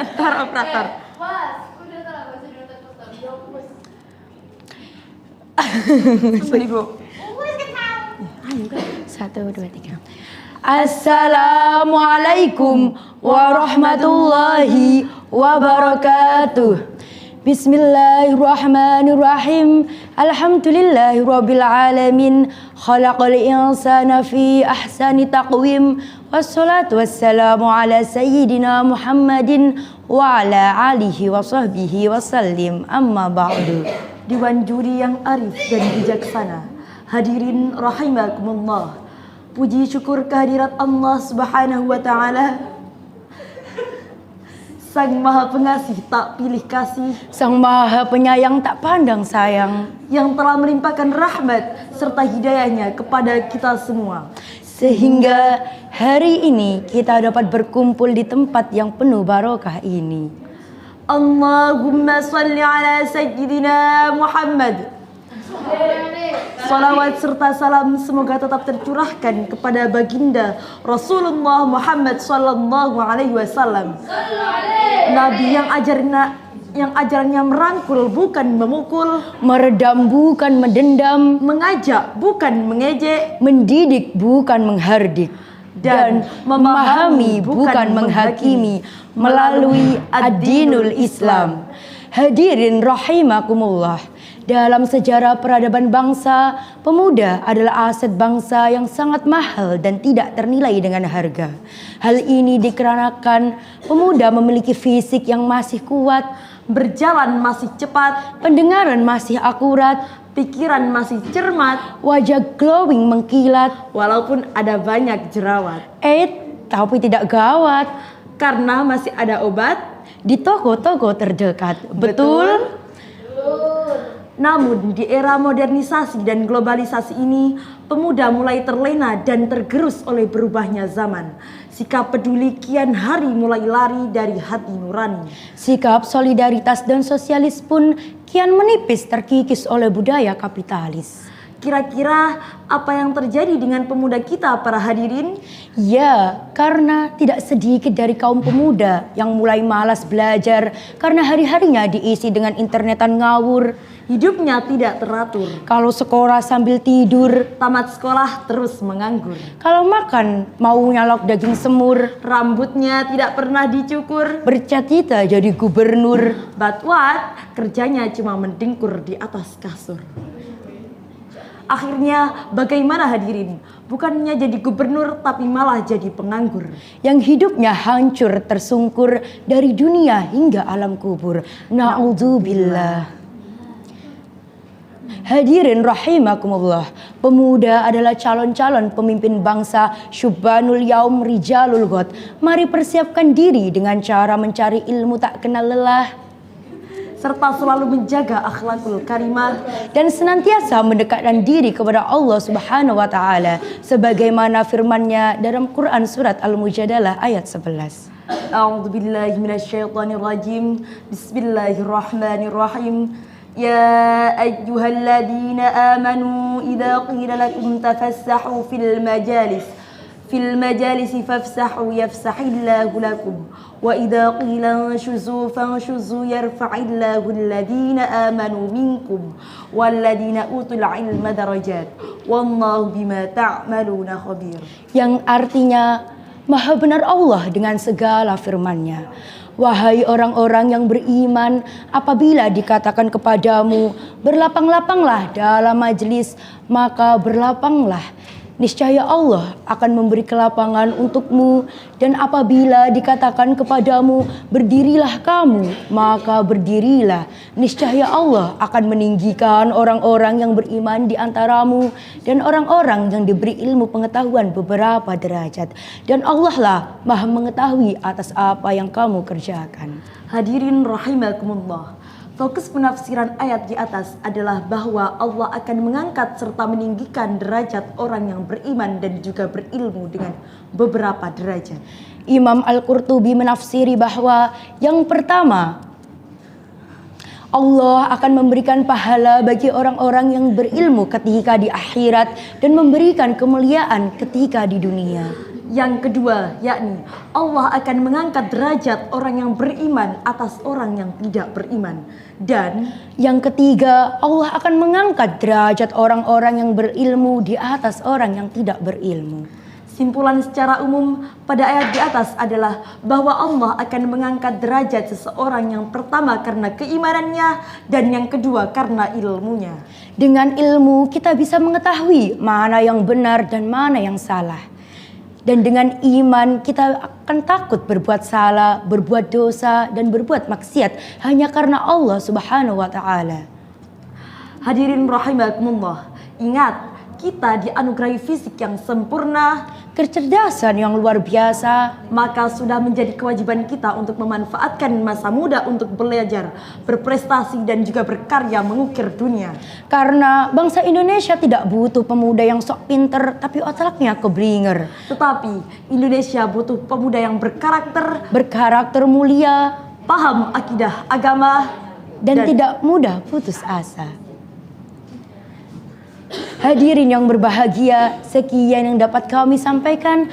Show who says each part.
Speaker 1: Tar operator.
Speaker 2: Mas, udah salah bahasa Indonesia tetap.
Speaker 1: Seribu.
Speaker 3: Satu, dua, tiga. Assalamualaikum warahmatullahi wabarakatuh. Bismillahirrahmanirrahim. Alhamdulillahirabbil alamin. Khalaqal insana fi ahsani taqwim. Wassalatu wassalamu ala sayyidina Muhammadin wa ala alihi wa sahbihi wasallim. Amma ba'du.
Speaker 1: Dewan juri yang arif dan bijaksana, hadirin rahimakumullah. Puji syukur kehadirat Allah Subhanahu wa taala, Sang Maha Pengasih tak pilih kasih,
Speaker 3: Sang Maha Penyayang tak pandang sayang,
Speaker 1: yang telah melimpahkan rahmat serta hidayahnya kepada kita semua,
Speaker 3: sehingga hari ini kita dapat berkumpul di tempat yang penuh barokah ini.
Speaker 1: Allahumma salli ala Sayyidina Muhammad. Salawat serta salam semoga tetap tercurahkan kepada baginda Rasulullah Muhammad sallallahu alaihi wasallam. Nabi yang ajarannya merangkul bukan memukul,
Speaker 3: Meredam bukan mendendam,
Speaker 1: mengajak bukan mengejek,
Speaker 3: mendidik bukan menghardik,
Speaker 1: dan memahami bukan menghakimi melalui ad-dinul Islam.
Speaker 3: Hadirin rahimakumullah. Dalam sejarah peradaban bangsa, pemuda adalah aset bangsa yang sangat mahal dan tidak ternilai dengan harga. Hal ini dikarenakan pemuda memiliki fisik yang masih kuat,
Speaker 1: Berjalan masih cepat,
Speaker 3: pendengaran masih akurat,
Speaker 1: pikiran masih cermat,
Speaker 3: wajah glowing mengkilat,
Speaker 1: walaupun ada banyak jerawat.
Speaker 3: tapi tidak gawat
Speaker 1: Karena masih ada obat.
Speaker 3: di toko-toko terdekat. Betul?
Speaker 1: Namun di era modernisasi dan globalisasi ini, pemuda mulai terlena dan tergerus oleh berubahnya zaman. Sikap peduli kian hari mulai lari dari hati nurani.
Speaker 3: Sikap solidaritas dan sosialis pun kian menipis terkikis oleh budaya kapitalis.
Speaker 1: Kira-kira apa yang terjadi dengan pemuda kita para hadirin?
Speaker 3: Ya, karena tidak sedikit dari kaum pemuda yang mulai malas belajar karena hari-harinya diisi dengan internetan ngawur.
Speaker 1: Hidupnya tidak teratur.
Speaker 3: Kalau sekolah sambil tidur,
Speaker 1: Tamat sekolah terus menganggur.
Speaker 3: kalau makan mau nyalok daging semur,
Speaker 1: Rambutnya tidak pernah dicukur.
Speaker 3: bercita-cita jadi gubernur.
Speaker 1: But what? Kerjanya cuma mendengkur di atas kasur. Akhirnya bagaimana hadirin? Bukannya jadi gubernur tapi malah jadi penganggur.
Speaker 3: Yang hidupnya hancur tersungkur dari dunia hingga alam kubur. Na'udzubillah. Hadirin rahimakumullah. Pemuda adalah calon-calon pemimpin bangsa, syubbanul yaum rijalul ghad. Mari persiapkan diri dengan cara mencari ilmu tak kenal lelah,
Speaker 1: Serta selalu menjaga akhlakul karimah,
Speaker 3: dan senantiasa mendekatkan diri kepada Allah Subhanahu wa taala sebagaimana firman-Nya dalam Quran surat Al-Mujadalah ayat 11.
Speaker 1: A'udzubillahi minasyaitonirrajim. Bismillahirrahmanirrahim. Ya ayyuhalladzina amanu idza qila lakum tafassahu fil majalisi fafsahu yafsahillahu lakum. Wa idza qila anshuzu fanshuzu yarfa'illahu alladhina amanu minkum walladhina utul ilma darajat wallahu bima ta'maluna khabir.
Speaker 3: Yang artinya, Maha benar Allah dengan segala firman-Nya. Wahai orang-orang yang beriman, apabila dikatakan kepadamu, berlapang-lapanglah dalam majelis, maka berlapanglah. Niscaya Allah akan memberi kelapangan untukmu, dan apabila dikatakan kepadamu, berdirilah kamu, maka berdirilah. Niscaya Allah akan meninggikan orang-orang yang beriman di antaramu dan orang-orang yang diberi ilmu pengetahuan beberapa derajat. Dan Allah lah Maha mengetahui atas apa yang kamu kerjakan.
Speaker 1: Hadirin rahimakumullah. Fokus penafsiran ayat di atas adalah bahwa Allah akan mengangkat serta meninggikan derajat orang yang beriman dan juga berilmu dengan beberapa derajat.
Speaker 3: Imam Al-Qurtubi menafsiri bahwa yang pertama, Allah akan memberikan pahala bagi orang-orang yang berilmu ketika di akhirat dan memberikan kemuliaan ketika di dunia.
Speaker 1: Yang kedua, yakni Allah akan mengangkat derajat orang yang beriman atas orang yang tidak beriman. Dan
Speaker 3: yang ketiga, Allah akan mengangkat derajat orang-orang yang berilmu di atas orang yang tidak berilmu.
Speaker 1: simpulan secara umum pada ayat di atas adalah bahwa Allah akan mengangkat derajat seseorang yang pertama karena keimanannya dan yang kedua karena ilmunya.
Speaker 3: Dengan ilmu kita bisa mengetahui mana yang benar dan mana yang salah. Dan dengan iman kita akan takut berbuat salah, berbuat dosa, dan berbuat maksiat hanya karena Allah Subhanahu wa Ta'ala.
Speaker 1: Hadirin rahimakumullah, ingat kita dianugerahi fisik yang sempurna,
Speaker 3: kecerdasan yang luar biasa,
Speaker 1: maka sudah menjadi kewajiban kita untuk memanfaatkan masa muda untuk belajar, berprestasi dan juga berkarya mengukir dunia.
Speaker 3: Karena bangsa Indonesia tidak butuh pemuda yang sok pinter tapi otaknya keblinger.
Speaker 1: Tetapi Indonesia butuh pemuda yang
Speaker 3: Berkarakter mulia,
Speaker 1: paham akidah agama,
Speaker 3: dan tidak mudah putus asa. Hadirin yang berbahagia, sekian yang dapat kami sampaikan.